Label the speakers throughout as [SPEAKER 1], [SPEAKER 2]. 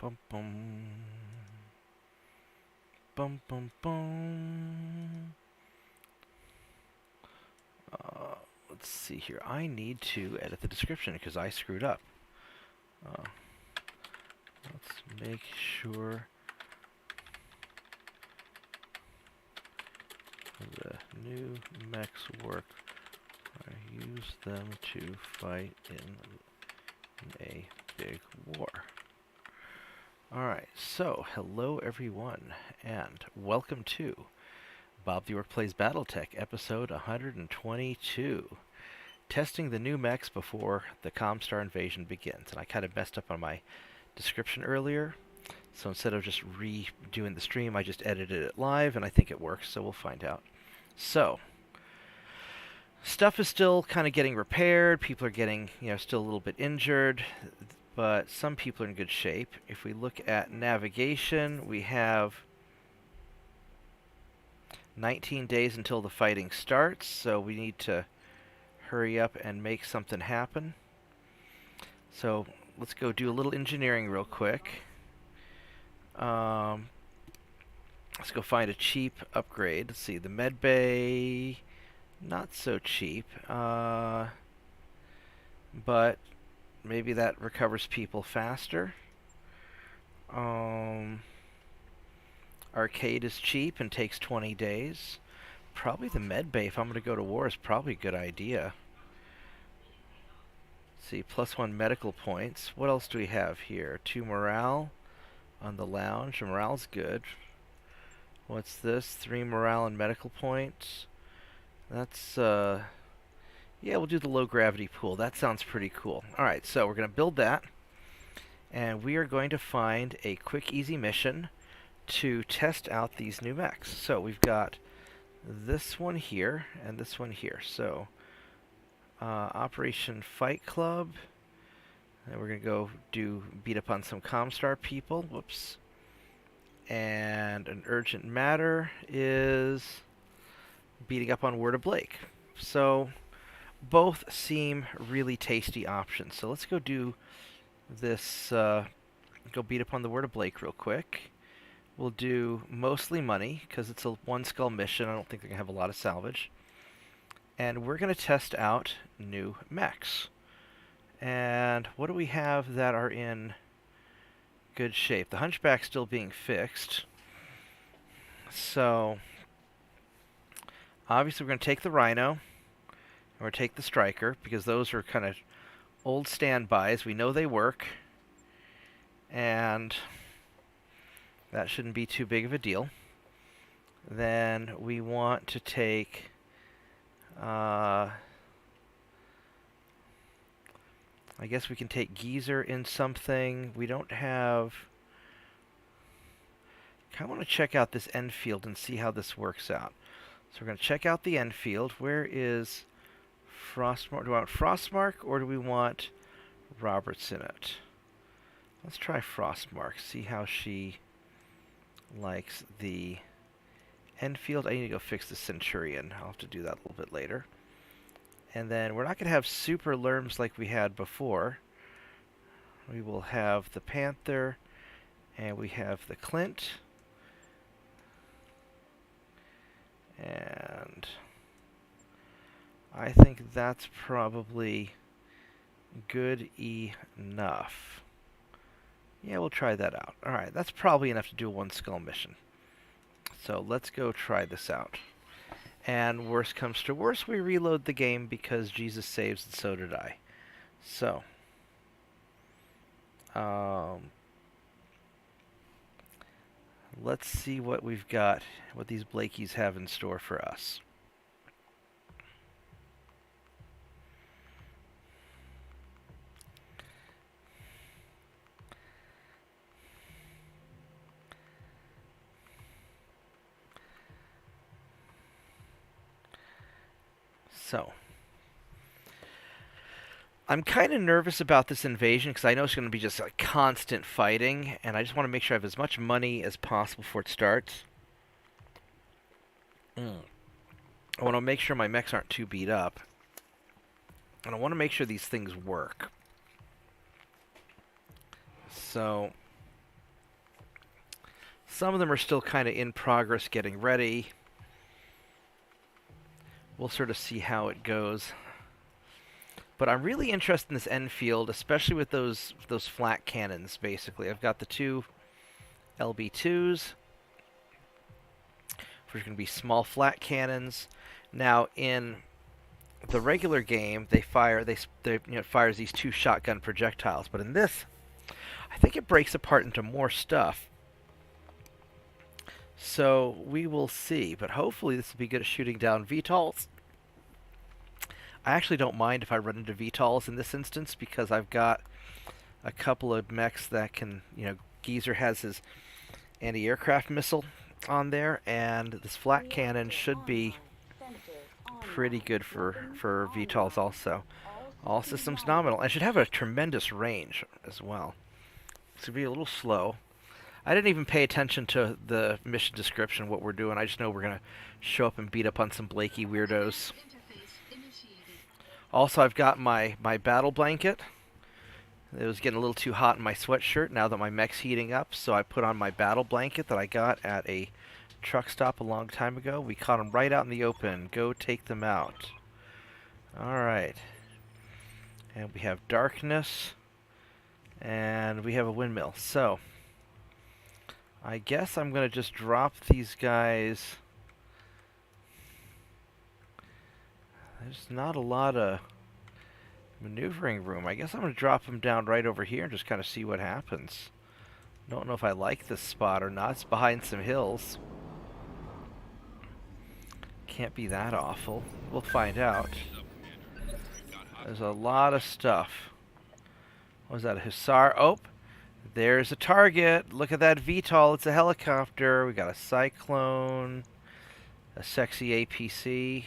[SPEAKER 1] Bum bum. Bum bum bum. Let's see here. I need to edit the description because I screwed up. Uh, let's make sure the new mechs work. I use them to fight in a big war. Alright, so hello everyone, and welcome to Bob the Orc Plays Battletech, episode 122. Testing the new mechs before the Comstar invasion begins. And I kind of messed up on my description earlier, so instead of just redoing the stream, I just edited it live, and I think it works, so we'll find out. So, stuff is still kind of getting repaired, people are getting, still a little bit injured, but some people are in good shape. If we look at navigation, we have 19 days until the fighting starts, so we need to hurry up and make something happen. So let's go do a little engineering real quick. Let's go find a cheap upgrade. Let's see, the med bay, not so cheap, but maybe that recovers people faster. Arcade is cheap and takes 20 days. Probably the med bay, if I'm going to go to war, is probably a good idea. Let's see, +1 medical points. What else do we have here? 2 morale on the lounge. Morale's good. What's this? 3 morale and medical points. That's, yeah, we'll do the low gravity pool. That sounds pretty cool. Alright, so we're going to build that. And we are going to find a quick, easy mission to test out these new mechs. So we've got this one here and this one here. So Operation Fight Club. And we're going to go beat up on some Comstar people. Whoops. And an urgent matter is beating up on Word of Blake. So both seem really tasty options. So let's go do this, go beat up on the Word of Blake real quick. We'll do mostly money, because it's a one-skull mission. I don't think they're going to have a lot of salvage. And we're going to test out new mechs. And what do we have that are in good shape? The Hunchback's still being fixed. So obviously we're going to take the Rhino, and we're going to take the Striker, because those are kind of old standbys. We know they work, and that shouldn't be too big of a deal. Then we want to take I guess we can take Geezer in something. We don't have... I kind of want to check out this Enfield and see how this works out. So we're going to check out the Enfield. Where is Frostmark? Do we want Frostmark or do we want Roberts in it? Let's try Frostmark. See how she likes the Enfield. I need to go fix the Centurion. I'll have to do that a little bit later. And then we're not going to have super Lerms like we had before. We will have the Panther, and we have the Clint. And I think that's probably good enough. Yeah, we'll try that out. Alright, that's probably enough to do a one-skull mission. So let's go try this out. And worst comes to worst, we reload the game because Jesus saves and so did I. So, let's see what we've got, what these Blakies have in store for us. So, I'm kind of nervous about this invasion because I know it's going to be just like constant fighting, and I just want to make sure I have as much money as possible before it starts. I want to make sure my mechs aren't too beat up, and I want to make sure these things work. So, Some of them are still kind of in progress getting ready. We'll sort of see how it goes. But I'm really interested in this end field, especially with those flak cannons, basically. I've got the two LB2s, which are going to be small flat cannons. Now, in the regular game, they it fires these two shotgun projectiles. But in this, I think it breaks apart into more stuff. So we will see. But hopefully this will be good at shooting down VTOLs. I actually don't mind if I run into VTOLs in this instance because I've got a couple of mechs that can, Geezer has his anti-aircraft missile on there, and this flat cannon should be pretty good for VTOLs also. All systems nominal. And should have a tremendous range as well. It's going to be a little slow. I didn't even pay attention to the mission description, what we're doing. I just know we're going to show up and beat up on some Blakey weirdos. Also, I've got my battle blanket. It was getting a little too hot in my sweatshirt now that my mech's heating up, so I put on my battle blanket that I got at a truck stop a long time ago. We caught them right out in the open. Go take them out. Alright. And we have darkness. And we have a windmill. So, I guess I'm going to just drop these guys. There's not a lot of maneuvering room. I guess I'm going to drop them down right over here and just kind of see what happens. Don't know if I like this spot or not. It's behind some hills. Can't be that awful. We'll find out. There's a lot of stuff. What was that, a Hussar? Oh, there's a target. Look at that VTOL. It's a helicopter. We got a Cyclone, a sexy APC.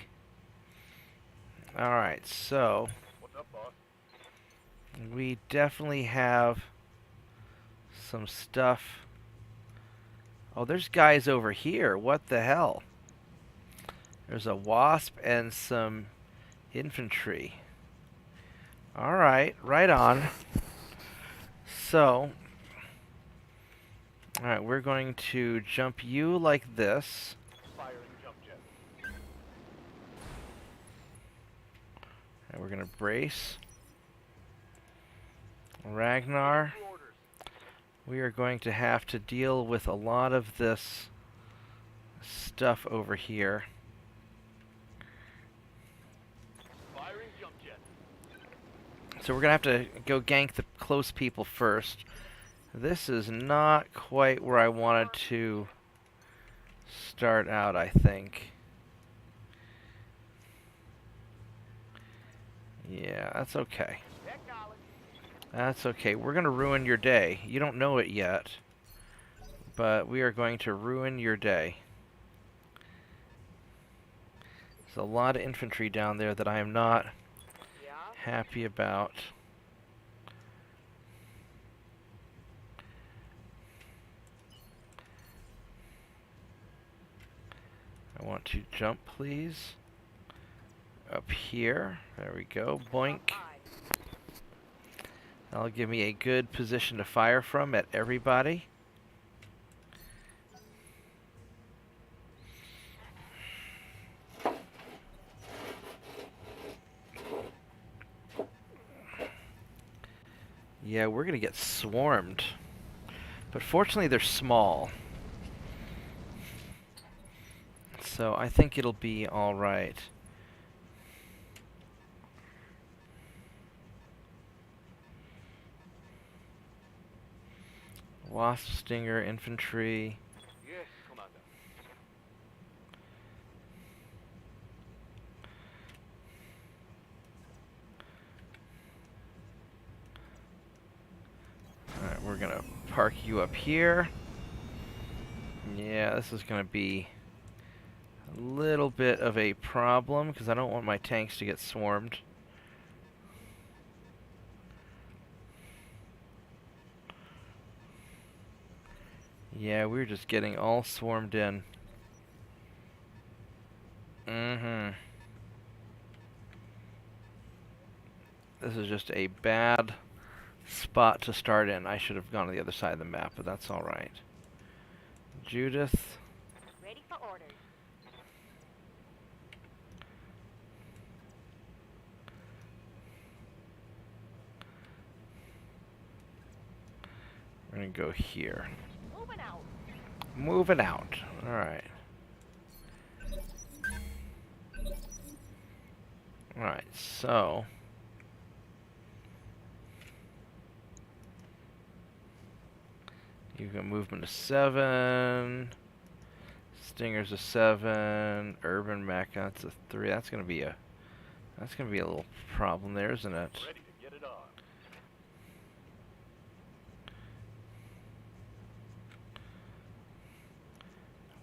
[SPEAKER 1] Alright, so we definitely have some stuff. Oh, there's guys over here. What the hell? There's a Wasp and some infantry. Alright, right on. So, alright, we're going to jump you like this. And we're going to brace. Ragnar. We are going to have to deal with a lot of this stuff over here. So we're going to have to go gank the close people first. This is not quite where I wanted to start out, I think. Yeah, that's okay. That's okay. We're going to ruin your day. You don't know it yet, but we are going to ruin your day. There's a lot of infantry down there that I am not happy about. I want to jump, please. Up here. There we go. Boink. That'll give me a good position to fire from at everybody. Yeah, we're going to get swarmed. But fortunately, they're small. So I think it'll be all right. Wasp, Stinger, infantry.
[SPEAKER 2] Yes, Commander.
[SPEAKER 1] Alright, we're gonna park you up here. Yeah, this is gonna be a little bit of a problem because I don't want my tanks to get swarmed. Yeah, we're just getting all swarmed in. This is just a bad spot to start in. I should have gone to the other side of the map, but that's alright. Judith.
[SPEAKER 2] Ready for orders.
[SPEAKER 1] We're gonna go here.
[SPEAKER 2] Moving out.
[SPEAKER 1] Moving out. Alright. Alright, so you got movement to 7. Stinger's a 7. Urban Mech, that's a 3. That's gonna be a little problem there, isn't it?
[SPEAKER 3] Ready to get it on.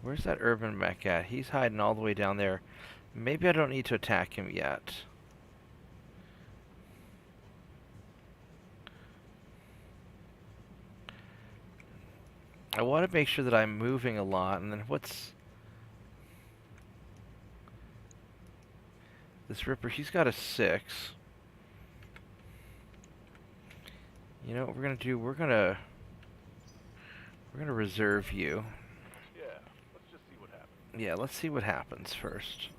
[SPEAKER 1] Where's that Urban Mech at? He's hiding all the way down there. Maybe I don't need to attack him yet. I want to make sure that I'm moving a lot, and then what's... This Ripper, he's got a 6. You know what we're gonna do? We're gonna reserve you.
[SPEAKER 3] Yeah, let's just see what happens.
[SPEAKER 1] Yeah, let's see what happens first.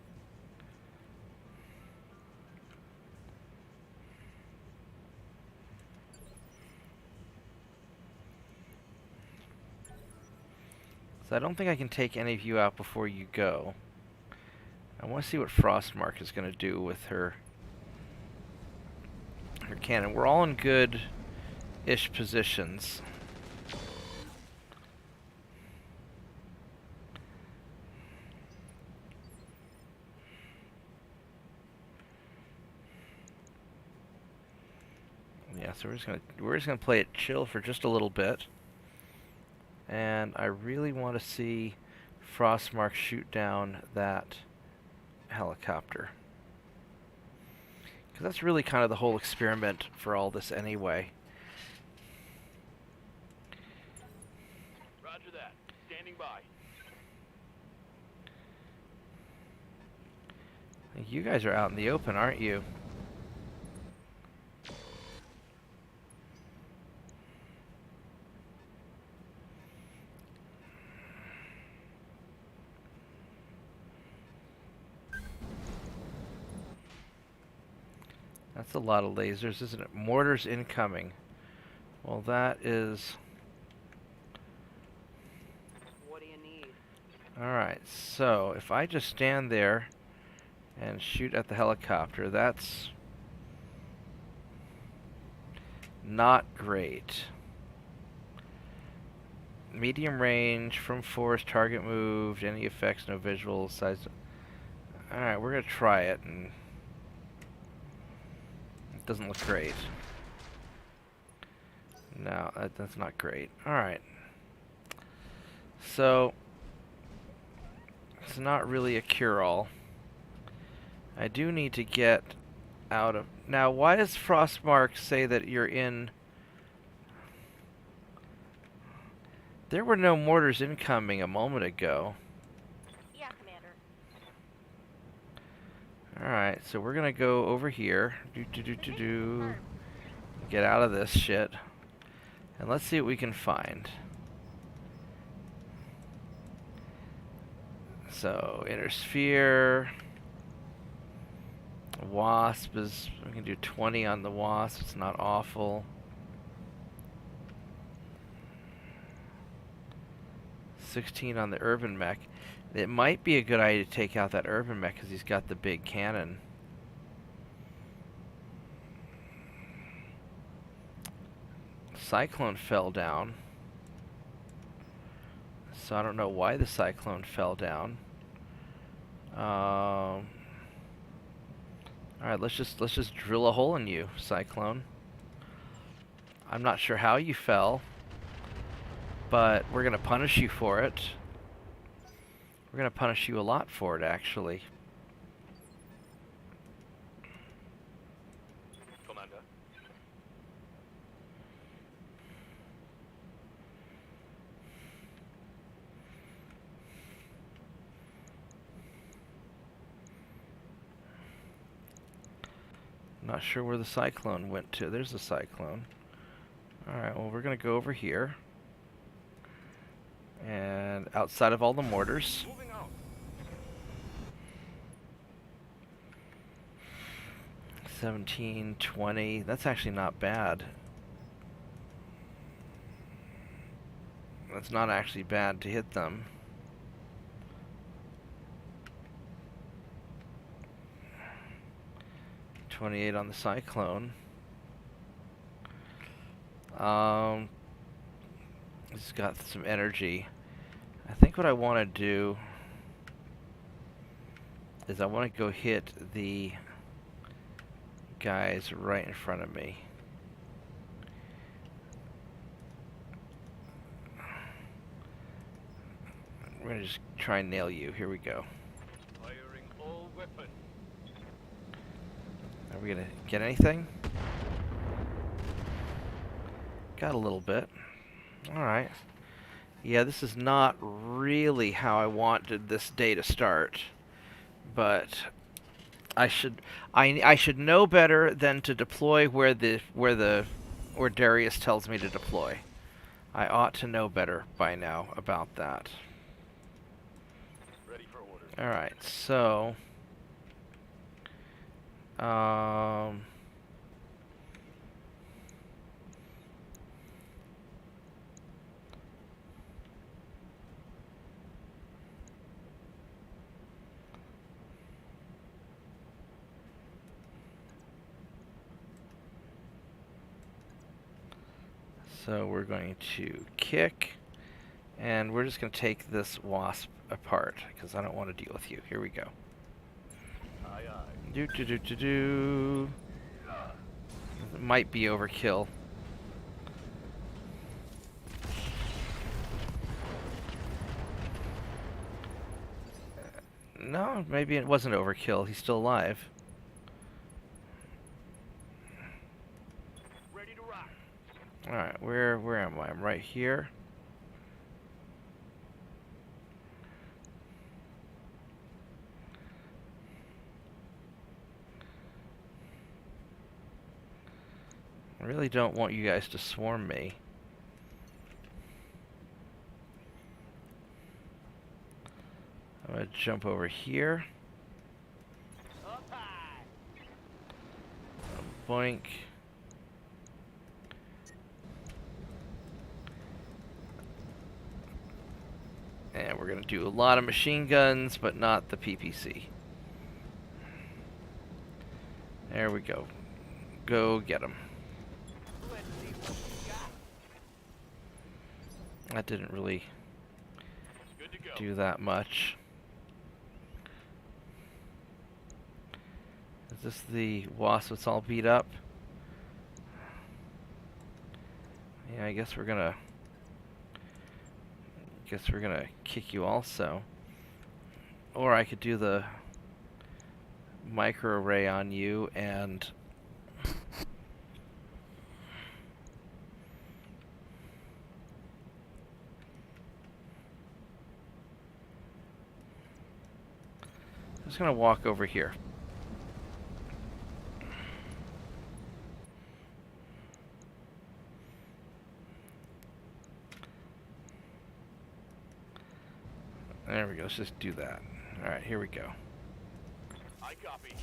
[SPEAKER 1] So I don't think I can take any of you out before you go. I want to see what Frostmark is going to do with her cannon. We're all in good-ish positions. Yeah, so we're just gonna play it chill for just a little bit. And I really want to see Frostmark shoot down that helicopter. Because that's really kind of the whole experiment for all this anyway.
[SPEAKER 3] Roger that. Standing by.
[SPEAKER 1] You guys are out in the open, aren't you? That's a lot of lasers, isn't it? Mortars incoming. Well, that is...
[SPEAKER 2] What do you need?
[SPEAKER 1] Alright, so if I just stand there and shoot at the helicopter, that's not great. Medium range, from force, target moved, any effects, no visual, size... Alright, we're gonna try it, and... It doesn't look great. No, that's not great. Alright. So... It's not really a cure-all. I do need to get out of... Now, why does Frostmark say that you're in... There were no mortars incoming a moment ago.
[SPEAKER 2] Yeah, Commander.
[SPEAKER 1] Alright, so we're gonna go over here. Get out of this shit. And let's see what we can find. So, inner sphere. Wasp is... We can do 20 on the Wasp. It's not awful. 16 on the Urban Mech. It might be a good idea to take out that Urban Mech because he's got the big cannon. Cyclone fell down. So I don't know why the Cyclone fell down. Alright, let's just drill a hole in you, Cyclone. I'm not sure how you fell, but we're gonna punish you for it. We're gonna punish you a lot for it, actually.
[SPEAKER 3] Commander.
[SPEAKER 1] Not sure where the Cyclone went to. There's the Cyclone. Alright, well, we're gonna go over here. And outside of all the mortars.
[SPEAKER 3] Moving out.
[SPEAKER 1] 17, 20. That's actually not bad. That's not actually bad to hit them. $28 on the Cyclone. It's got some energy. I think what I want to do is I want to go hit the guys right in front of me. We're going to just try and nail you. Here we go.
[SPEAKER 3] Firing all weapons.
[SPEAKER 1] Are we going to get anything? Got a little bit. Alright. Yeah, this is not really how I wanted this day to start. But I should know better than to deploy where Darius tells me to deploy. I ought to know better by now about that.
[SPEAKER 3] Ready for orders.
[SPEAKER 1] Alright, so so we're going to kick, and we're just going to take this wasp apart, because I don't want to deal with you. Here we go.
[SPEAKER 3] Aye, aye.
[SPEAKER 1] Do do do do do. It might be overkill. No, maybe it wasn't overkill. He's still alive.
[SPEAKER 3] Ready to rock.
[SPEAKER 1] Alright, where am I? I'm right here. I really don't want you guys to swarm me. I'm gonna jump over here.
[SPEAKER 2] Up high.
[SPEAKER 1] Boink. And we're gonna do a lot of machine guns, but not the PPC. There we go. Go get them.
[SPEAKER 2] Let's see what we got.
[SPEAKER 1] That didn't really
[SPEAKER 3] Good to go.
[SPEAKER 1] do that much. Is this the wasp that's all beat up? Yeah, I guess we're gonna kick you also. Or I could do the micro array on you and I'm just gonna walk over here. There we go. Let's just do that. All right, here we go.
[SPEAKER 3] I copy.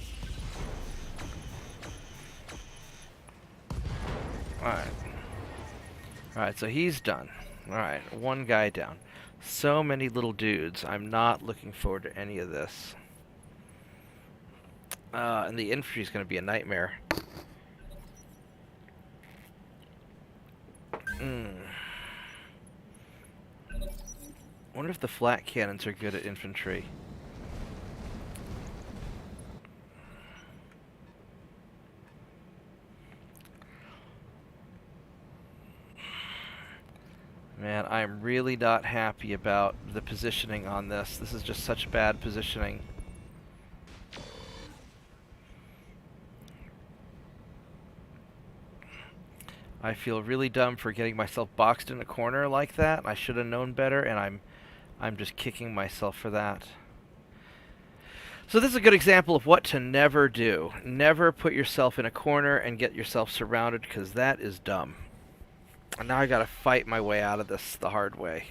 [SPEAKER 1] All right. All right, so he's done. All right, one guy down. So many little dudes. I'm not looking forward to any of this. And the infantry is going to be a nightmare. Wonder if the flat cannons are good at infantry. Man, I'm really not happy about the positioning on this. This is just such bad positioning. I feel really dumb for getting myself boxed in a corner like that. I should have known better, and I'm just kicking myself for that. So this is a good example of what to never do. Never put yourself in a corner and get yourself surrounded, because that is dumb. And now I gotta fight my way out of this the hard way.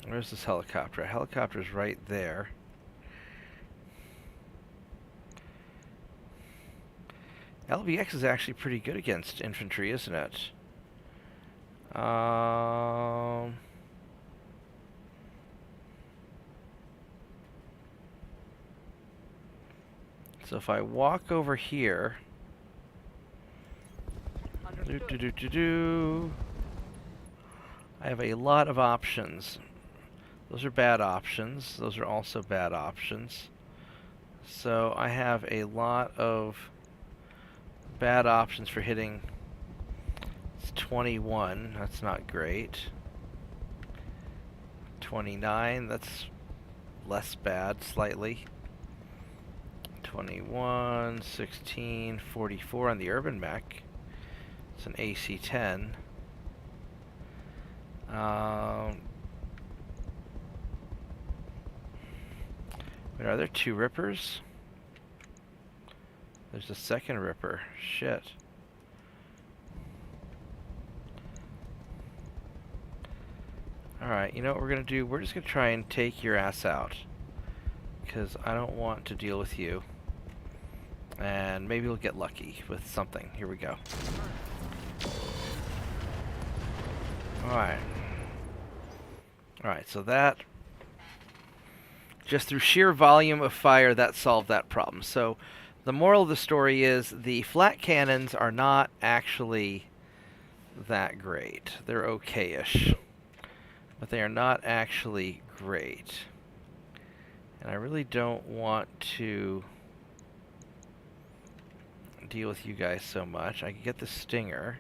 [SPEAKER 1] Where's this helicopter? Helicopter's right there. LBX is actually pretty good against infantry, isn't it? So if I walk over here,
[SPEAKER 2] Understood.
[SPEAKER 1] I have a lot of options. Those are bad options. Those are also bad options. So I have a lot of bad options for hitting. It's 21. That's not great. 29. That's less bad, slightly. 21, 16, 44 on the urban mech. It's an AC-10. Wait, are there two rippers? There's a second ripper. Shit. Alright, you know what we're gonna do? We're just gonna try and take your ass out. Because I don't want to deal with you. And maybe we'll get lucky with something. Here we go. Alright. Alright, so that... just through sheer volume of fire, that solved that problem. So, the moral of the story is the flat cannons are not actually that great. They're okay-ish. But they are not actually great. And I really don't want to deal with you guys so much. I could get the Stinger.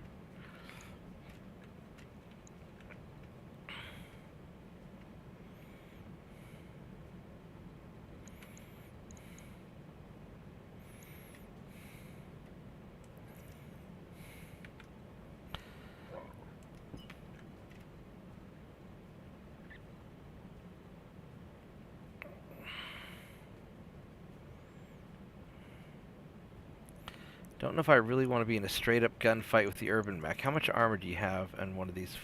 [SPEAKER 1] Don't know if I really want to be in a straight-up gunfight with the urban mech. How much armor do you have on one of these?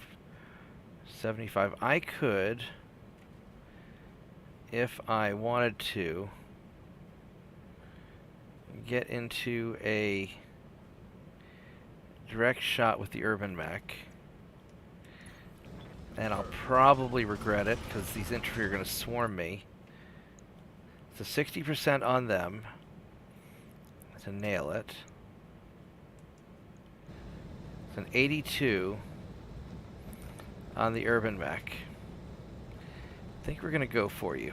[SPEAKER 1] 75. I could, if I wanted to, get into a direct shot with the urban mech. And I'll probably regret it, because these infantry are going to swarm me. It's a 60% on them to nail it. It's an 82 on the urban mech. I think we're going to go for you.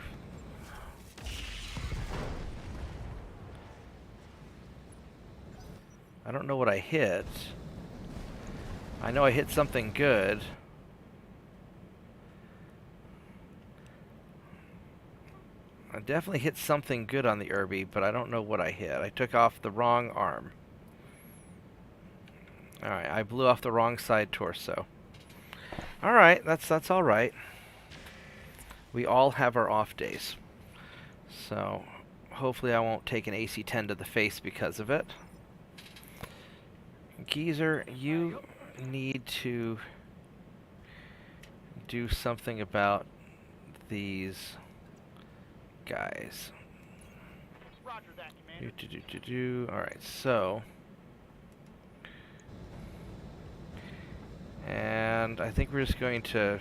[SPEAKER 1] I don't know what I hit. I know I hit something good. I definitely hit something good on the Irby, but I don't know what I hit. I took off the wrong arm. Alright, I blew off the wrong side torso. Alright, that's alright. We all have our off days. So, hopefully I won't take an AC-10 to the face because of it. Geezer, you need to do something about these guys.
[SPEAKER 2] Roger that, Commander.
[SPEAKER 1] Alright, so... and I think we're just going to...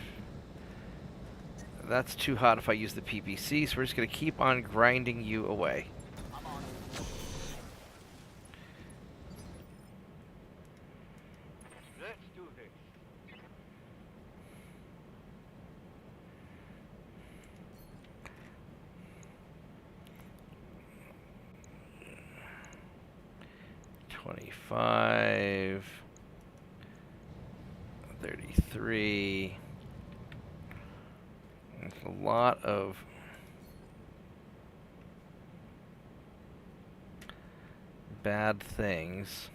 [SPEAKER 1] that's too hot if I use the PPC, so we're just going to keep on grinding you away.
[SPEAKER 2] I'm on it.
[SPEAKER 3] Let's do this.
[SPEAKER 1] $25... 33. There's a lot of bad things.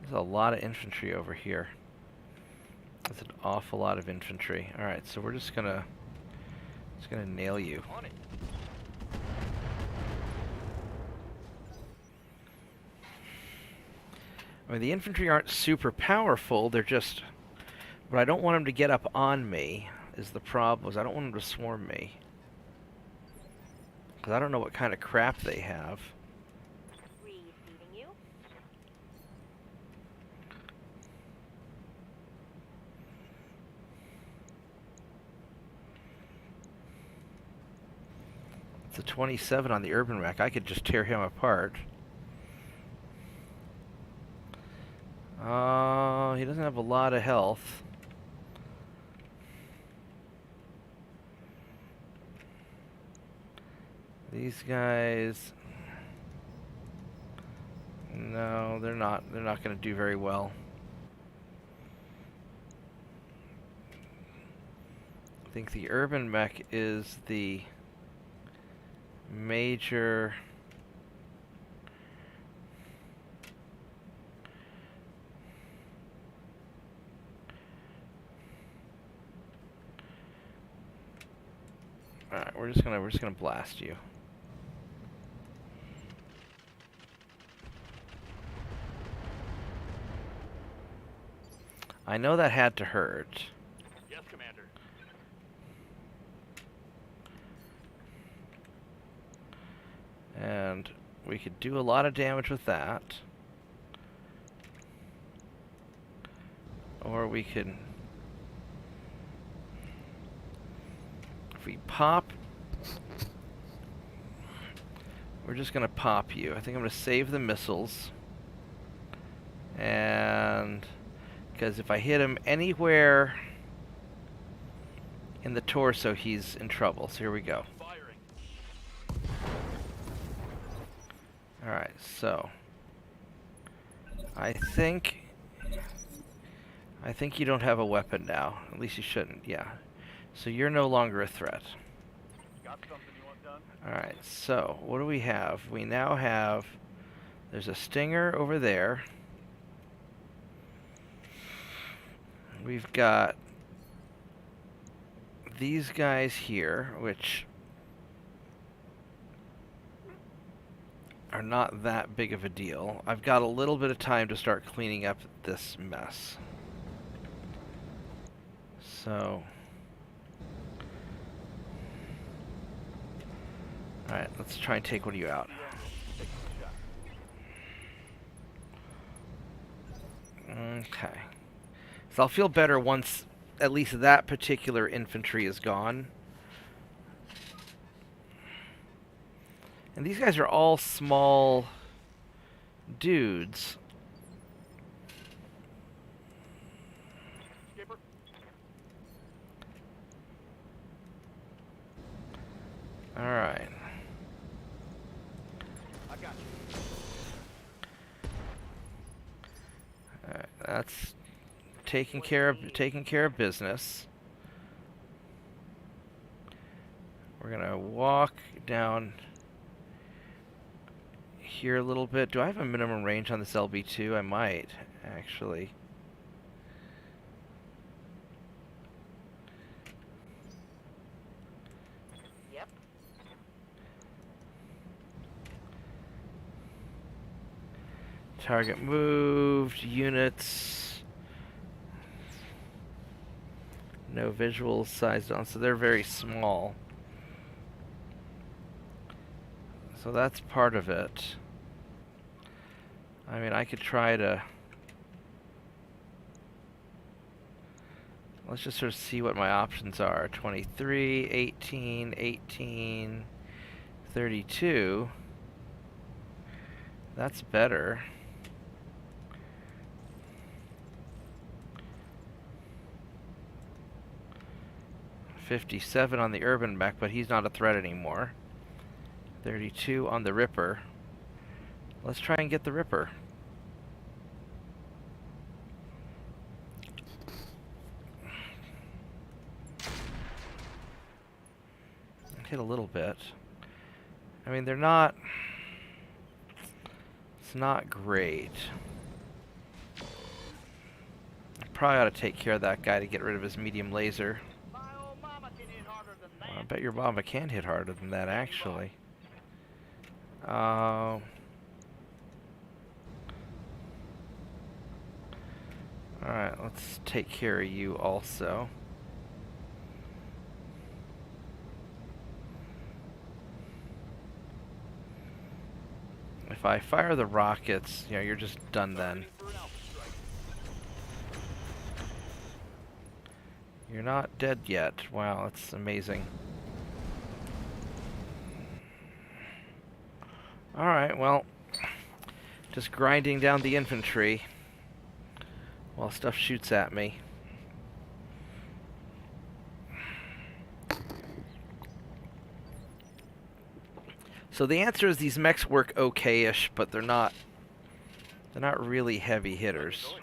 [SPEAKER 1] There's a lot of infantry over here. That's an awful lot of infantry. Alright, so we're just gonna It's gonna nail you.
[SPEAKER 3] On it.
[SPEAKER 1] I mean, the infantry aren't super powerful, they're just... But I don't want them to get up on me, is the problem. I don't want them to swarm me. Because I don't know what kind of crap they have.
[SPEAKER 4] Receiving you.
[SPEAKER 1] It's a 27 on the urban mech. I could just tear him apart. He doesn't have a lot of health. These guys... No, they're not. They're not going to do very well. I think the urban mech is the major... Alright, we're just gonna blast you. I know that had to hurt.
[SPEAKER 3] Yes, Commander.
[SPEAKER 1] And we could do a lot of damage with that. Or we could... If we pop... We're just going to pop you. I think I'm going to save the missiles. And... Because if I hit him anywhere in the torso, he's in trouble. So here we go.
[SPEAKER 3] Firing.
[SPEAKER 1] Alright, so... I think you don't have a weapon now. At least you shouldn't, yeah. So you're no longer a threat.
[SPEAKER 3] Got something you want done?
[SPEAKER 1] Alright, so what do we have? We now have... There's a stinger over there. We've got these guys here, which are not that big of a deal. I've got a little bit of time to start cleaning up this mess. So... Alright, let's try and take one of you out. Okay. So I'll feel better once at least that particular infantry is gone. And these guys are all small dudes.
[SPEAKER 3] Skipper?
[SPEAKER 1] Alright.
[SPEAKER 3] I got you.
[SPEAKER 1] Alright, that's taking care of business. We're gonna walk down here a little bit. Do I have a minimum range on this LB2? I might, actually.
[SPEAKER 4] Yep.
[SPEAKER 1] Target moved, units. No visual sized on, so they're very small. So that's part of it. I mean, I could try to... Let's just sort of see what my options are. 23, 18, 18, 32. That's better. 57 on the urban mech, but he's not a threat anymore. 32 on the Ripper. Let's try and get the Ripper. Hit a little bit. I mean, they're not... It's not great. I probably ought to take care of that guy to get rid of his medium laser.
[SPEAKER 2] My old mama can hit harder than that.
[SPEAKER 1] bet your bomba can hit harder than that, actually. Alright, let's take care of you also. If I fire the rockets, you know, you're just done then.
[SPEAKER 3] For an alpha strike.
[SPEAKER 1] You're not dead yet. Wow, that's amazing. Alright, well, just grinding down the infantry while stuff shoots at me. So the answer is these mechs work okay-ish, but they're not really heavy hitters.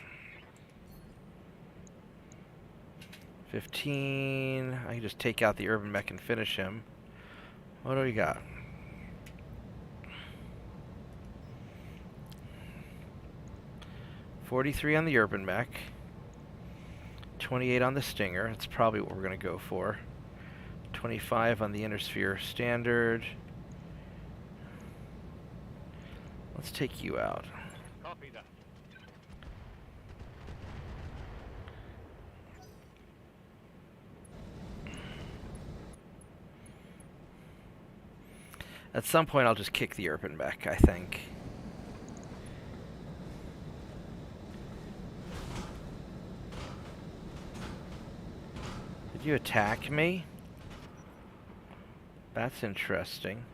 [SPEAKER 1] 15. I can just take out the urban mech and finish him. What do we got? $43 on the urban mech. 28 on the stinger. That's probably what we're going to go for. 25 on the inner sphere standard. Let's take you out.
[SPEAKER 3] Copy that.
[SPEAKER 1] At some point, I'll just kick the urban mech, I think. Did you attack me? That's interesting.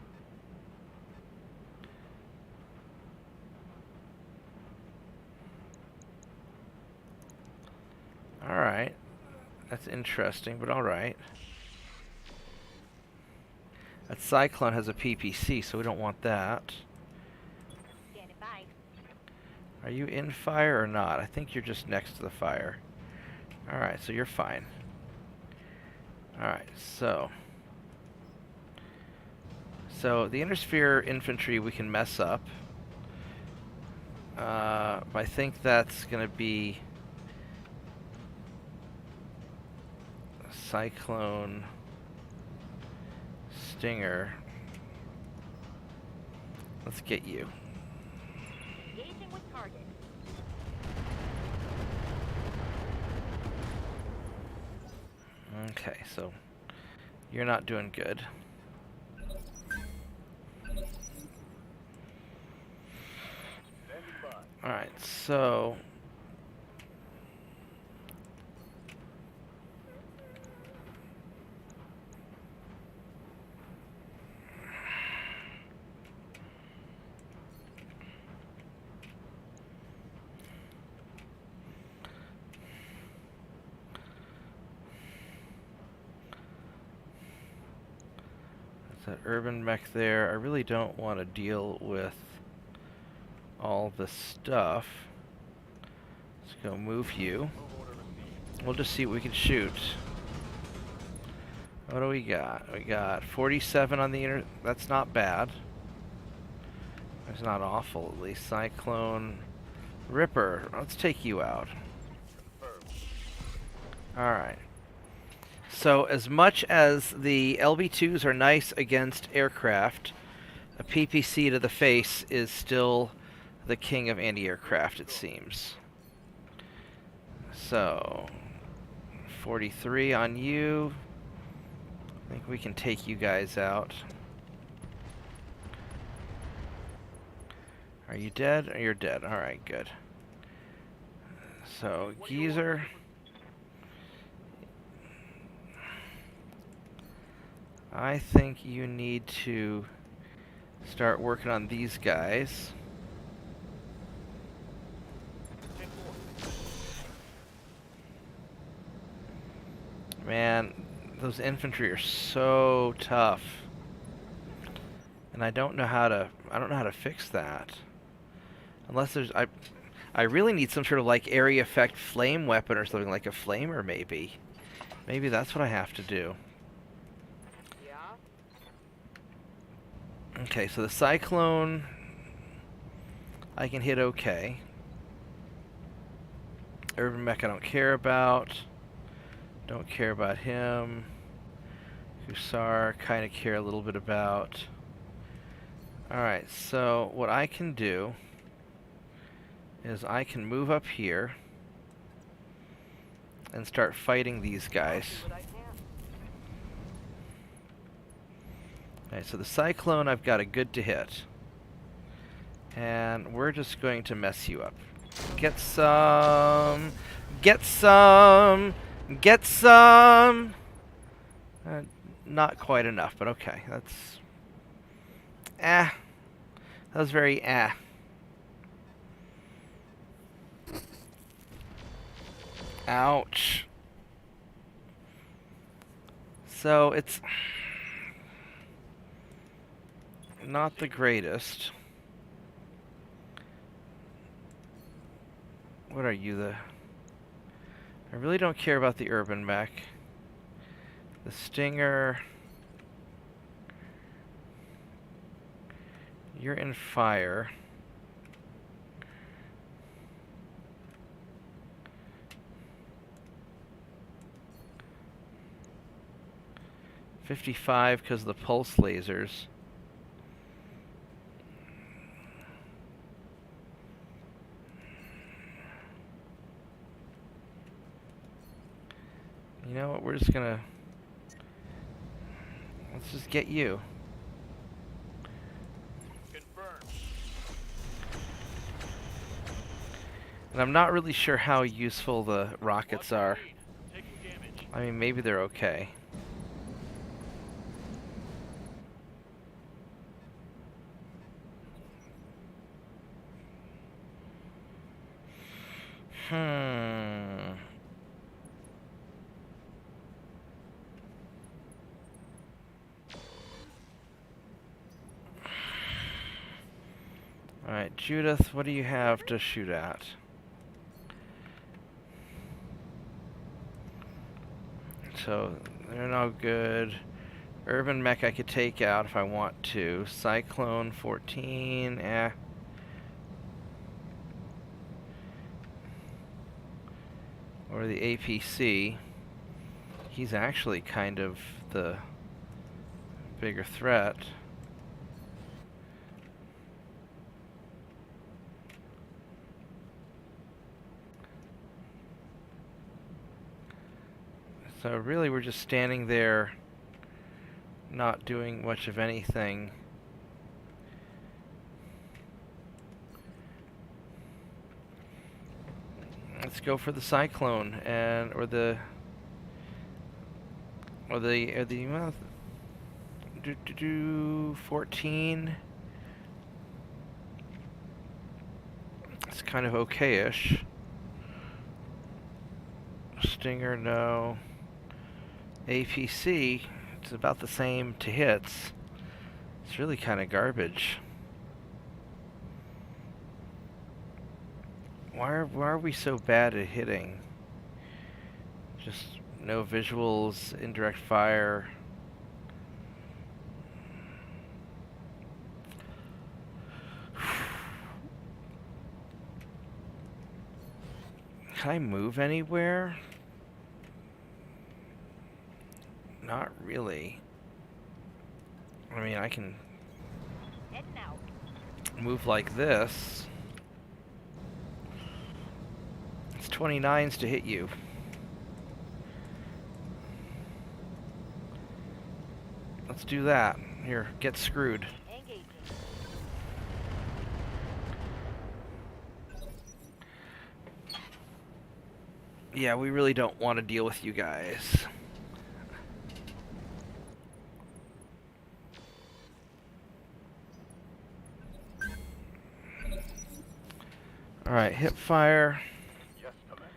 [SPEAKER 1] Alright. That's interesting, but alright. That Cyclone has a PPC, so we don't want that.
[SPEAKER 4] Standing by.
[SPEAKER 1] Are you in fire or not? I think you're just next to the fire. Alright, so you're fine. Alright, so the inner sphere infantry we can mess up. I think that's going to be Cyclone, Stinger. Let's get you.
[SPEAKER 4] Engaging with target.
[SPEAKER 1] Okay, so you're not doing good.
[SPEAKER 3] Standing by.
[SPEAKER 1] Alright, so that urban mech there. I really don't want to deal with all the stuff. Let's go move you.
[SPEAKER 3] Move order received.
[SPEAKER 1] We'll just see what we can shoot. What do we got? We got 47 on the inner. That's not bad. It's not awful, at least. Cyclone. Ripper. Let's take you out.
[SPEAKER 3] Confirmed.
[SPEAKER 1] Alright. So as much as the LB2s are nice against aircraft, a PPC to the face is still the king of anti-aircraft, it seems. So 43 on you. I think we can take you guys out. Are you dead? Oh, you're dead. Alright, good. So, Geezer. I think you need to start working on these guys.
[SPEAKER 3] 10-4.
[SPEAKER 1] Man, those infantry are so tough. And I don't know how to fix that. Unless there's I really need some sort of like area effect flame weapon or something, like a flamer maybe. Maybe that's what I have to do. Okay, so the Cyclone I can hit okay. Urban Mech I don't care about. Don't care about him. Hussar, kind of care a little bit about. Alright, so what I can do is I can move up here and start fighting these guys. Alright, so the Cyclone I've got a good to hit. And we're just going to mess you up. Get some! Get some! Get some! Not quite enough, but okay. That's... That was very Ouch. So, it's... not the greatest. What are you, I really don't care about the urban mech. The Stinger... You're in fire. .55 because of the pulse lasers. You know what, we're just gonna... let's just get you.
[SPEAKER 3] Confirmed.
[SPEAKER 1] And I'm not really sure how useful the rockets are.
[SPEAKER 3] Taking damage.
[SPEAKER 1] I mean, maybe they're okay. Alright, Judith, what do you have to shoot at? So, they're no good. Urban Mech I could take out if I want to. Cyclone 14, Or the APC. He's actually kind of the bigger threat. So really we're just standing there not doing much of anything. Let's go for the Cyclone and or the well, 14. It's kind of okay-ish. Stinger, no. APC, it's about the same to hits. It's really kind of garbage. Why are we so bad at hitting? Just no visuals, indirect fire. Can I move anywhere? Not really. I mean, I can
[SPEAKER 4] Heading out.
[SPEAKER 1] move like this. It's 29s to hit you. Let's do that. Here, get screwed.
[SPEAKER 4] Engaging.
[SPEAKER 1] Yeah, we really don't want to deal with you guys. Alright, hip fire.
[SPEAKER 3] Yes, Commander.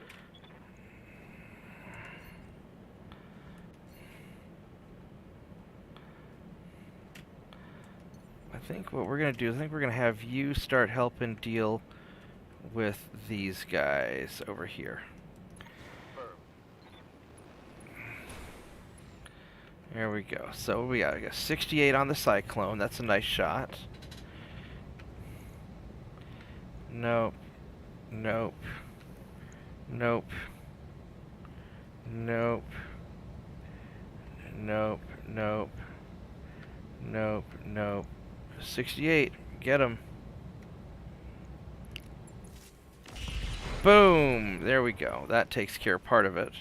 [SPEAKER 1] I think what we're going to do is I think we're going to have you start helping deal with these guys over here.
[SPEAKER 3] Confirmed.
[SPEAKER 1] There we go. So what we got? We got 68 on the Cyclone. That's a nice shot. Nope. Nope. Nope. Nope. Nope. Nope. Nope. Nope. 68. Get him. Boom! There we go. That takes care of part of it.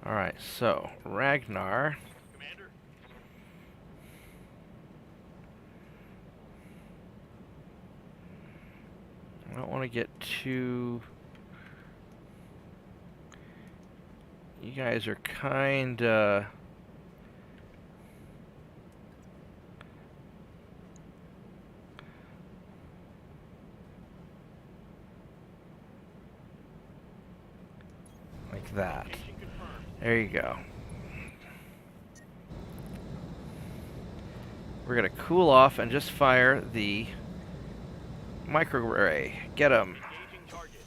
[SPEAKER 1] Alright, so Ragnar.
[SPEAKER 3] Commander?
[SPEAKER 1] I don't want to get too... You guys are kinda... like that.
[SPEAKER 3] Location confirmed.
[SPEAKER 1] There you go. We're gonna cool off and just fire the micro-array. Get him.
[SPEAKER 3] Engaging target.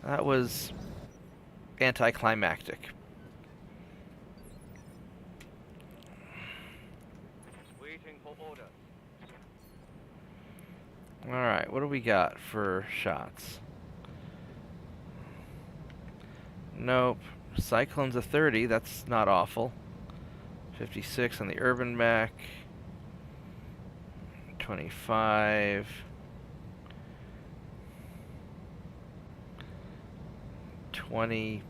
[SPEAKER 1] That was anticlimactic.
[SPEAKER 3] Waiting for order.
[SPEAKER 1] Alright, what do we got for shots? Nope. Cyclone's a 30, that's not awful. 56 on the urban mech. 25. 20.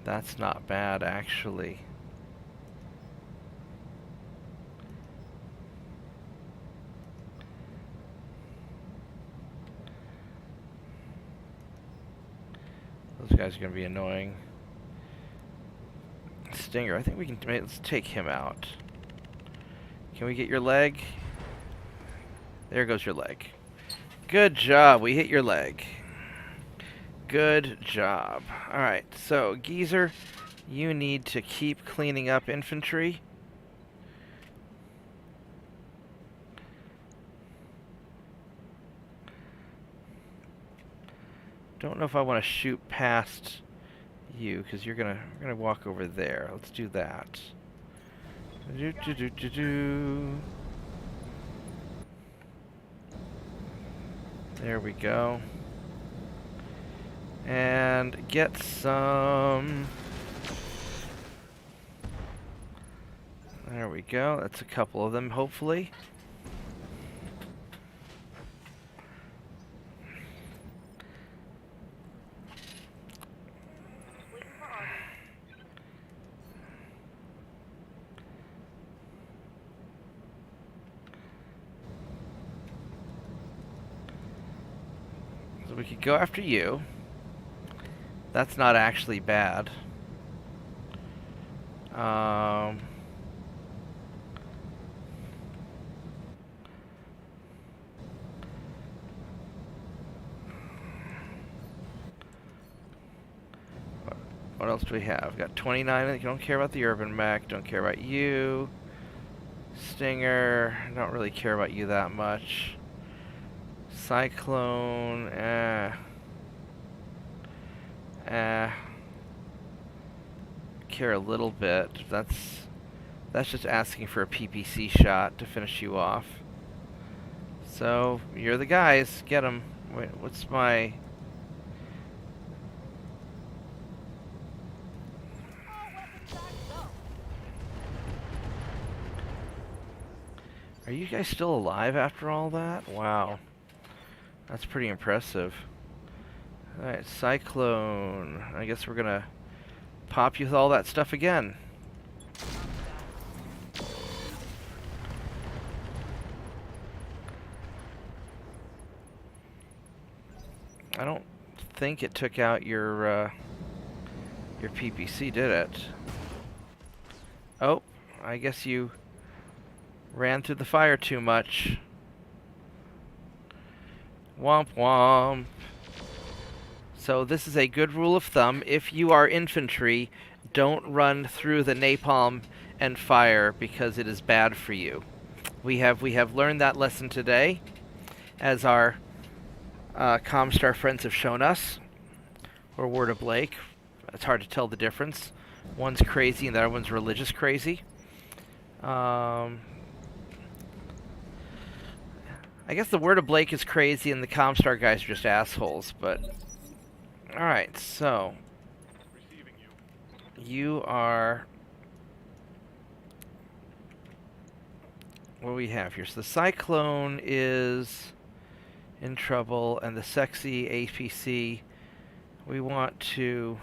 [SPEAKER 1] That's not bad, actually. Those guys are going to be annoying. Stinger, I think we can... Let's take him out. Can we get your leg? There goes your leg. Good job, we hit your leg. Good job. Alright, so Geezer, you need to keep cleaning up infantry. Don't know if I want to shoot past you, because we're gonna walk over there. Let's do that. There we go. And get some. There we go. That's a couple of them, hopefully.
[SPEAKER 4] Waiting for orders.
[SPEAKER 1] So we could go after you. That's not actually bad. What else do we have? We've got 29. I don't care about the urban mech. Don't care about you. Stinger. Don't really care about you that much. Cyclone. Care a little bit. That's just asking for a PPC shot to finish you off. So you're the guys. Get them. Wait, what's my? Are you guys still alive after all that? Wow. That's pretty impressive. Alright, Cyclone. I guess we're gonna pop you with all that stuff again. I don't think it took out your PPC, did it? Oh, I guess you ran through the fire too much. Womp womp. So this is a good rule of thumb. If you are infantry, don't run through the napalm and fire because it is bad for you. We have learned that lesson today as our Comstar friends have shown us, or Word of Blake. It's hard to tell the difference. One's crazy and the other one's religious crazy. I guess the Word of Blake is crazy and the Comstar guys are just assholes, but... Alright, so... You are... What do we have here? So the Cyclone is in trouble, and the sexy APC, we want to...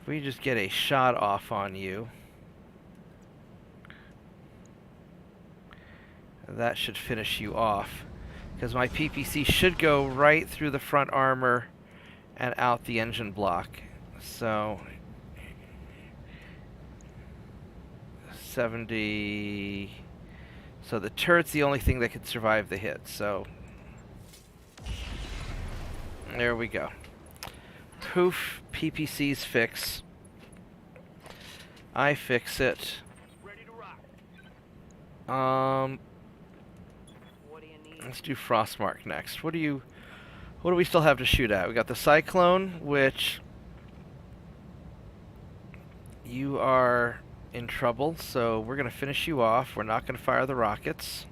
[SPEAKER 1] If we just get a shot off on you, that should finish you off. Because my PPC should go right through the front armor and out the engine block. So... 70... So the turret's the only thing that could survive the hit, so... There we go. Poof, PPC's fix. I fix it.
[SPEAKER 2] Ready to
[SPEAKER 1] What
[SPEAKER 2] rock.
[SPEAKER 4] What do you need?
[SPEAKER 1] Let's do Frostmark next. What do we still have to shoot at? We got the Cyclone, which... You are in trouble, so we're going to finish you off. We're not going to fire the rockets.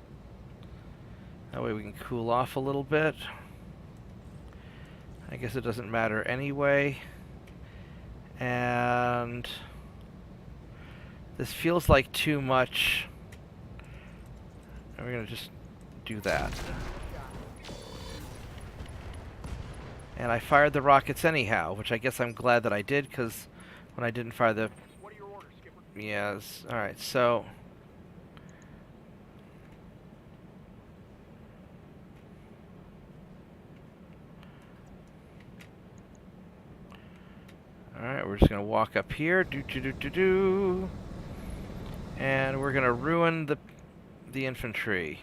[SPEAKER 1] That way we can cool off a little bit. I guess it doesn't matter anyway. And this feels like too much. And we're going to just do that. And I fired the rockets anyhow, which I guess I'm glad that I did, because when I didn't fire the...
[SPEAKER 2] What are your orders, Skipper?
[SPEAKER 1] Yes, alright, so... Alright, we're just going to walk up here, and we're going to ruin the infantry.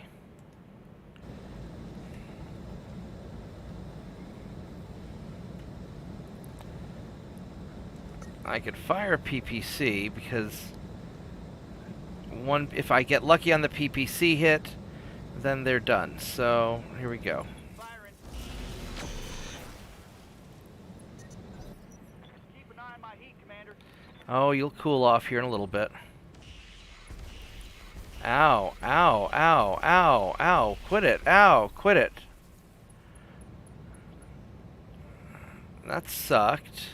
[SPEAKER 1] I could fire a PPC because if I get lucky on the PPC hit, then they're done. So here we go.
[SPEAKER 2] Firing. Keep an eye on my heat, Commander.
[SPEAKER 1] Oh, you'll cool off here in a little bit. Ow, ow, ow, ow, ow, quit it, ow, quit it. That sucked.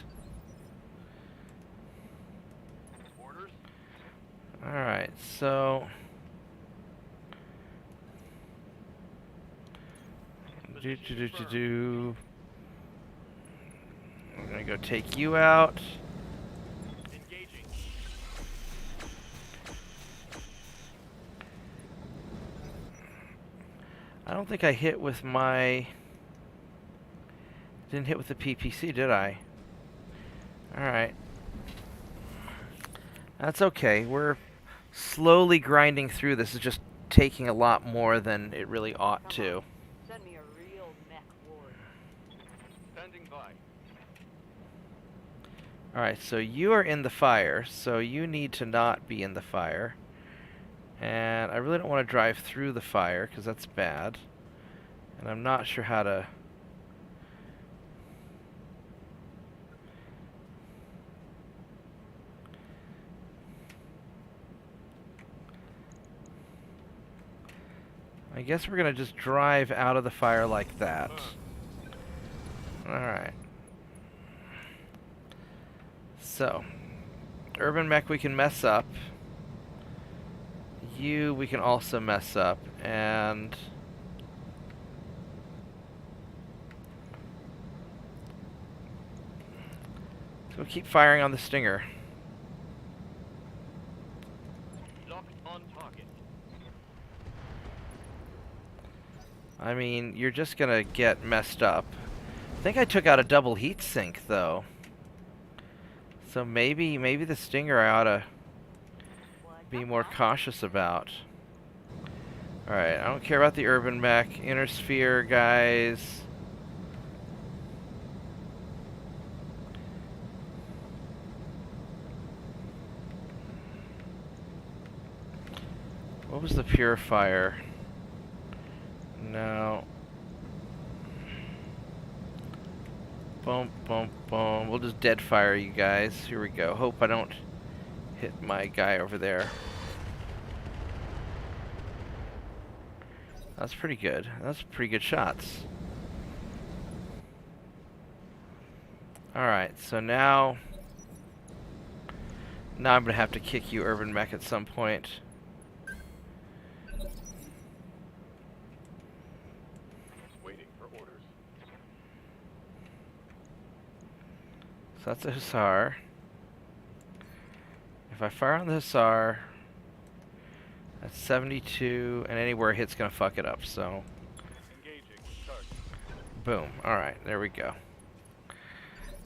[SPEAKER 2] Orders.
[SPEAKER 1] Alright, so... I'm gonna go take you out.
[SPEAKER 2] Engaging.
[SPEAKER 1] I don't think I hit with my... Didn't hit with the PPC, did I? Alright. That's okay. We're slowly grinding through this. It's just taking a lot more than it really ought to.
[SPEAKER 4] Send me a real mech warrior.
[SPEAKER 3] Standing by.
[SPEAKER 1] Alright, so you are in the fire, so you need to not be in the fire. And I really don't want to drive through the fire, because that's bad. And I'm not sure how to... I guess we're going to just drive out of the fire like that. Alright. So, Urban Mech we can mess up. You we can also mess up. And... So we'll keep firing on the Stinger.
[SPEAKER 3] Locked on target.
[SPEAKER 1] I mean, you're just gonna get messed up. I think I took out a double heat sink, though. So maybe the Stinger I ought to be more cautious about. Alright, I don't care about the Urban Mech. Inner Sphere, guys. What was the Purifier? now. Boom, boom, boom. We'll just dead fire you guys. Here we go. Hope I don't hit my guy over there. That's pretty good. That's pretty good shots. Alright, so now I'm gonna have to kick you, Urban Mech, at some point.
[SPEAKER 3] Waiting for orders.
[SPEAKER 1] So that's a Hussar. If I fire on the Hussar, that's 72, and anywhere it hit's gonna fuck it up, so.
[SPEAKER 3] Engaging with target.
[SPEAKER 1] Boom. Alright, there we go.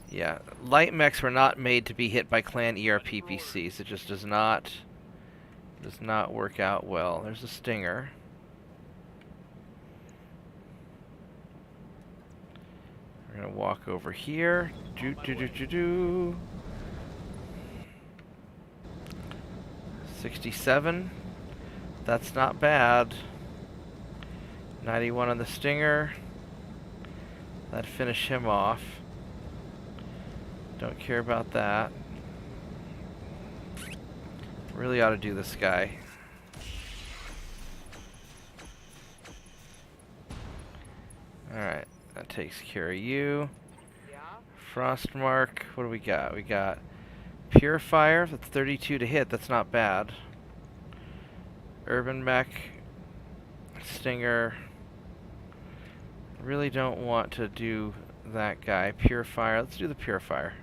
[SPEAKER 1] Yeah, light mechs were not made to be hit by clan ERPPCs. It just does not work out well. There's a Stinger. We're gonna walk over here. Do do do do do. 67. That's not bad. 91 on the Stinger. That'd finish him off. Don't care about that. Really ought to do this guy. Alright, that takes care of you.
[SPEAKER 4] Yeah?
[SPEAKER 1] Frostmark, what do we got? We got Purifier, that's 32 to hit, that's not bad. Urban Mech, Stinger. Really don't want to do that guy. Purifier, let's do the Purifier.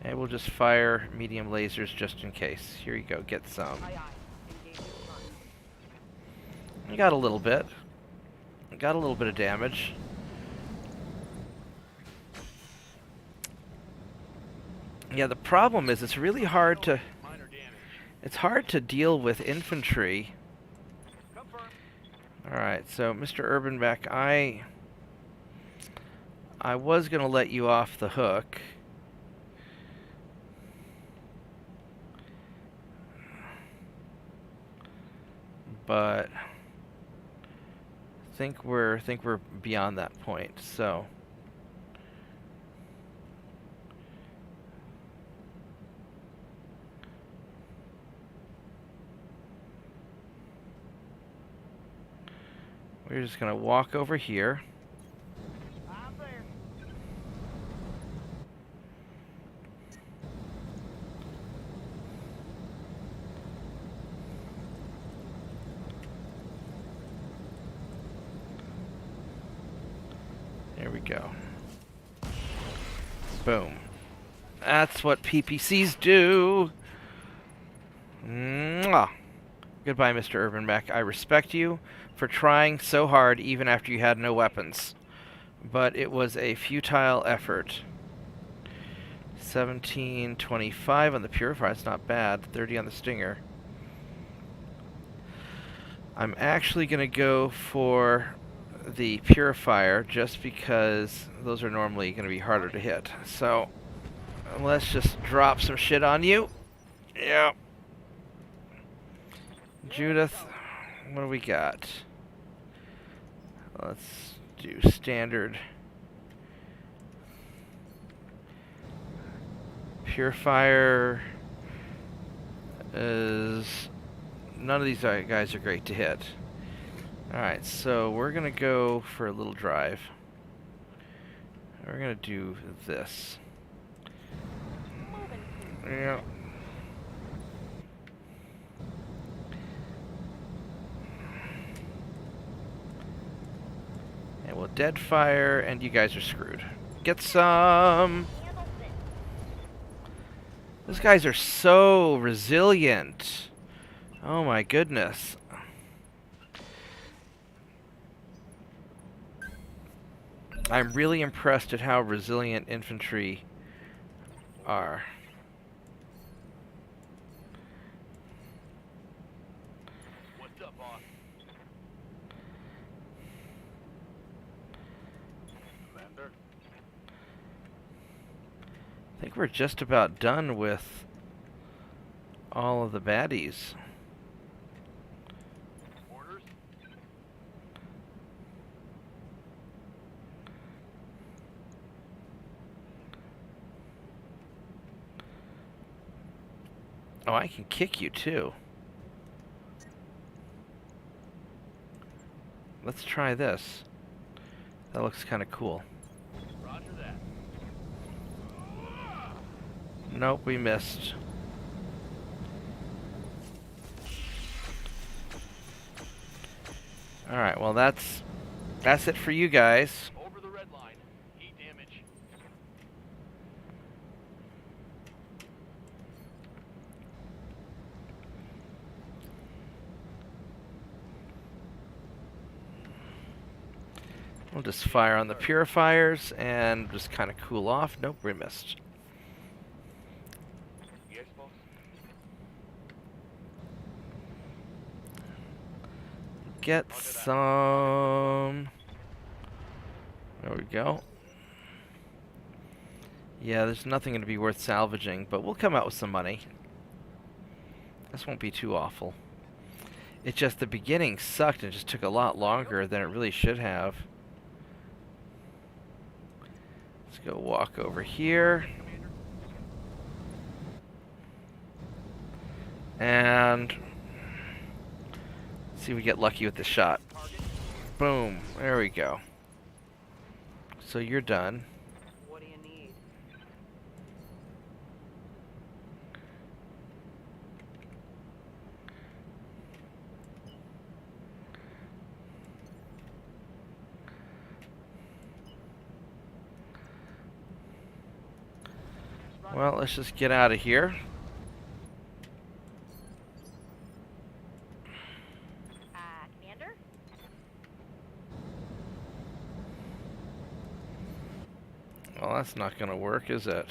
[SPEAKER 1] And we'll just fire medium lasers just in case. Here you go, get some.
[SPEAKER 4] Aye, aye. Engaging front.
[SPEAKER 1] I got a little bit. Got a little bit of damage. Yeah, the problem is it's really hard to...
[SPEAKER 2] Minor damage.
[SPEAKER 1] It's hard to deal with infantry.
[SPEAKER 2] Confirmed.
[SPEAKER 1] Alright, so Mr. Urban Mech, I was gonna let you off the hook. But think we're beyond that point, so we're just gonna walk over here.
[SPEAKER 2] I'm there.
[SPEAKER 1] There we go. Boom. That's what PPCs do. Mwah. Goodbye, Mr. Urban Mech. I respect you for trying so hard even after you had no weapons. But it was a futile effort. 1725 on the Purifier. It's not bad. 30 on the Stinger. I'm actually going to go for the Purifier just because those are normally going to be harder to hit. So let's just drop some shit on you. Yeah. Judith, what do we got? Let's do standard. Purifier is... None of these guys are great to hit. Alright, so we're going to go for a little drive. We're going to do this. Yeah. And we'll dead fire, and you guys are screwed. Get some! Those guys are so resilient. Oh my goodness. I'm really impressed at how resilient infantry are.
[SPEAKER 3] What's up, boss? Commander?
[SPEAKER 1] I think we're just about done with all of the baddies.
[SPEAKER 3] Orders.
[SPEAKER 1] Oh, I can kick you too. Let's try this. That looks kind of cool.
[SPEAKER 3] Roger that.
[SPEAKER 1] Nope, we missed. Alright, well that's it for you guys.
[SPEAKER 3] Over the red line. Heat damage.
[SPEAKER 1] We'll just fire on the purifiers and just kind of cool off. Nope, we missed.
[SPEAKER 3] Yes, boss.
[SPEAKER 1] Get some. There we go. Yeah, there's nothing going to be worth salvaging, but we'll come out with some money. This won't be too awful. It's just the beginning sucked and just took a lot longer than it really should have. Let's go walk over here. And see if we get lucky with the shot. Boom. There we go. So you're done.
[SPEAKER 4] What do you need?
[SPEAKER 1] Well, let's just get out of here.
[SPEAKER 4] Commander?
[SPEAKER 1] Well, that's not going to work, is it?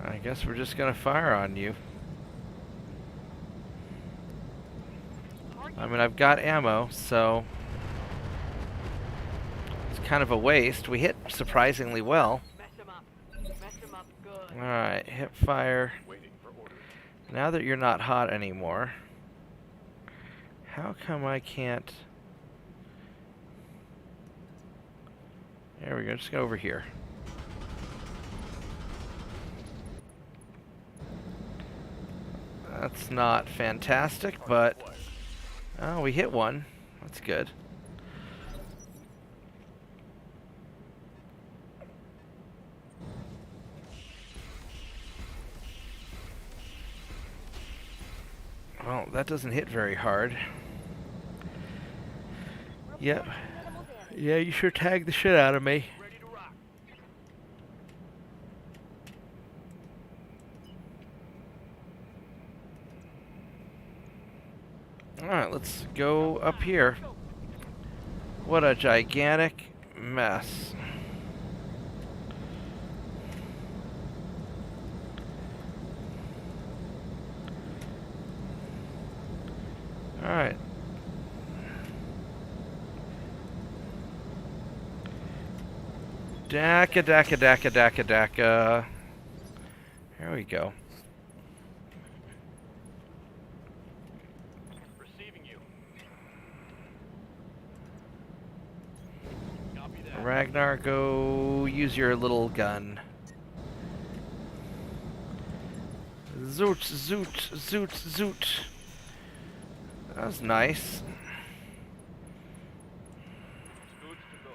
[SPEAKER 1] I guess we're just going to fire on you. I mean, I've got ammo, so it's kind of a waste. We hit surprisingly well.
[SPEAKER 4] Mess him up. Mess him up good.
[SPEAKER 1] Alright, hip fire.
[SPEAKER 3] Waiting for orders.
[SPEAKER 1] Now that you're not hot anymore, how come I can't... There we go, just go over here. That's not fantastic, but... Oh, we hit one. That's good. Well, that doesn't hit very hard. Yep. Yeah, you sure tagged the shit out of me.
[SPEAKER 3] Ready to rock.
[SPEAKER 1] Alright, let's go up here. What a gigantic mess. Alright. Daka, daka, daka, daka, daka. There we go.
[SPEAKER 3] Receiving you. Copy that.
[SPEAKER 1] Ragnar, go use your little gun. Zoot, zoot, zoot, zoot. That was nice.
[SPEAKER 3] Goods to go.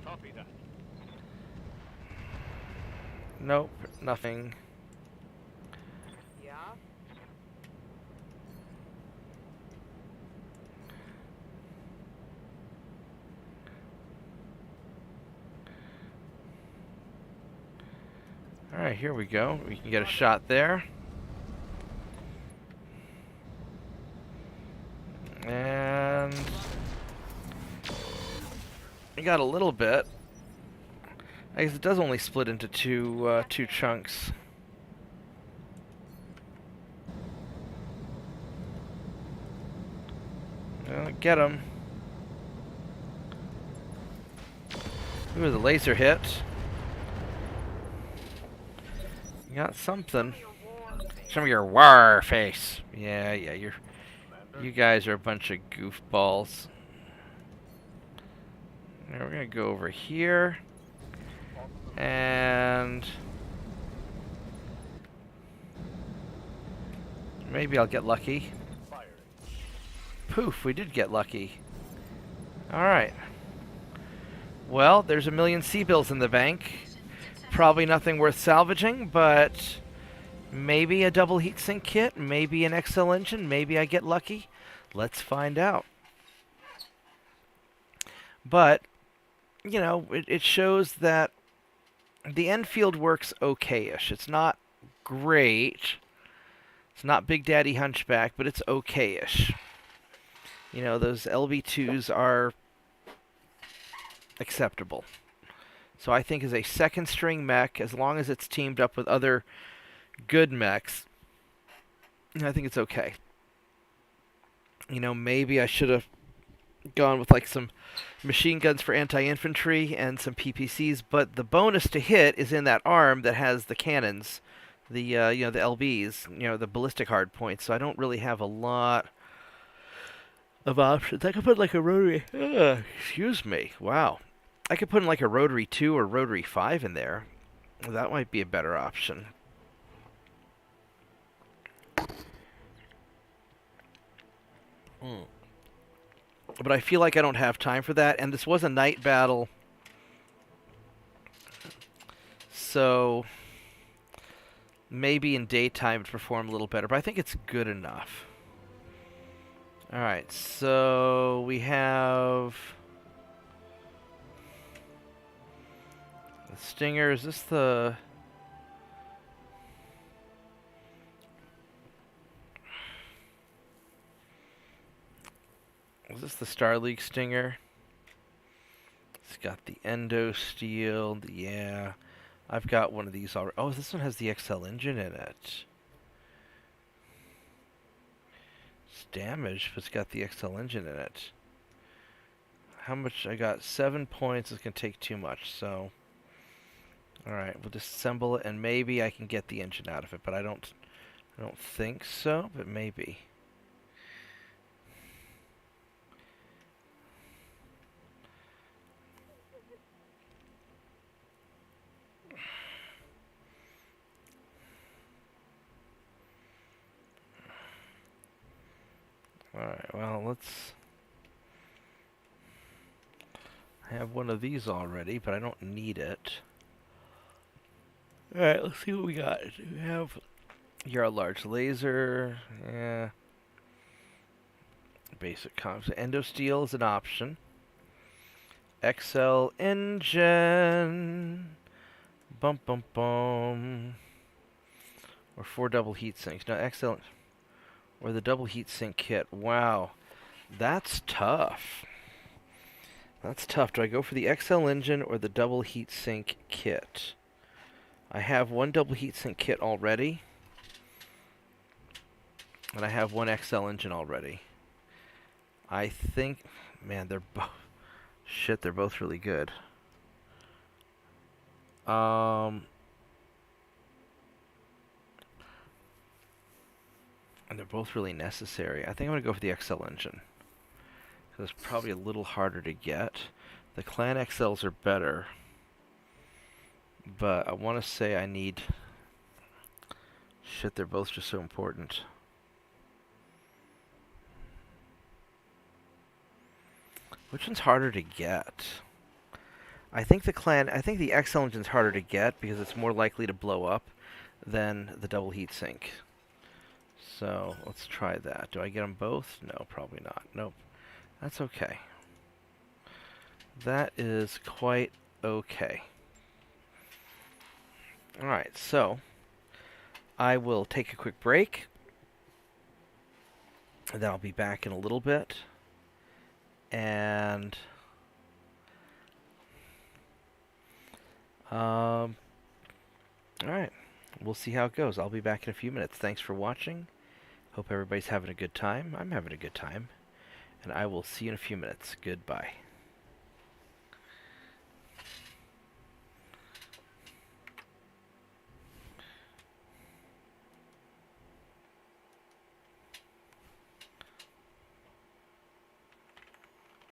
[SPEAKER 3] Copy that.
[SPEAKER 1] Nope, nothing.
[SPEAKER 4] Yeah?
[SPEAKER 1] Alright, here we go. We can get a shot there. And we got a little bit. I guess it does only split into two chunks. Get him. Ooh, the laser hit. You got something. Some of your war face. Yeah, you guys are a bunch of goofballs. Now we're gonna go over here. And maybe I'll get lucky. Poof, we did get lucky. Alright. Well, there's a million C-bills in the bank. Probably nothing worth salvaging, but maybe a double heatsink kit, maybe an XL engine, maybe I get lucky. Let's find out. But, you know, it shows that the Enfield works okay-ish. It's not great. It's not Big Daddy Hunchback, but it's okay-ish. You know, those LB2s are acceptable. So I think as a second string mech, as long as it's teamed up with other good mechs, I think it's okay. You know, maybe I should have gone with like some machine guns for anti-infantry and some PPCs, but the bonus to hit is in that arm that has the cannons, the you know, the LBs, you know, the ballistic hard points. So I don't really have a lot of options. I could put like a rotary. Excuse me. Wow. I could put in like a rotary 2 or rotary 5 in there. That might be a better option. But I feel like I don't have time for that, and this was a night battle. So maybe in daytime it'd perform a little better, but I think it's good enough. Alright, so we have the Stinger. Is this the... Is this the Star League Stinger? It's got the Endo Steel. Yeah. I've got one of these already. Oh, this one has the XL engine in it. It's damaged, but it's got the XL engine in it. How much? I got 7 points. It's going to take too much, so... Alright, we'll disassemble it, and maybe I can get the engine out of it, but I don't think so, but maybe. Alright, well, let's... I have one of these already, but I don't need it. Alright, let's see what we got. We have here a large laser. Yeah. Basic comms. Endo Steel is an option. XL engine. Bum bum bum. Or 4 double heat sinks. No, XL... Or the double heatsink kit. Wow. That's tough. That's tough. Do I go for the XL engine or the double heatsink kit? I have one double heatsink kit already. And I have one XL engine already. I think... Man, they're both... Shit, they're both really good. And they're both really necessary. I think I'm going to go for the XL engine. Because it's probably a little harder to get. The Clan XLs are better. But I want to say I need... Shit, they're both just so important. Which one's harder to get? I think the XL engine's harder to get because it's more likely to blow up than the double heatsink. So, let's try that. Do I get them both? No, probably not. Nope. That's okay. That is quite okay. Alright, so I will take a quick break. And then I'll be back in a little bit. And alright. We'll see how it goes. I'll be back in a few minutes. Thanks for watching. Hope everybody's having a good time. I'm having a good time. and I will see you in a few minutes. Goodbye.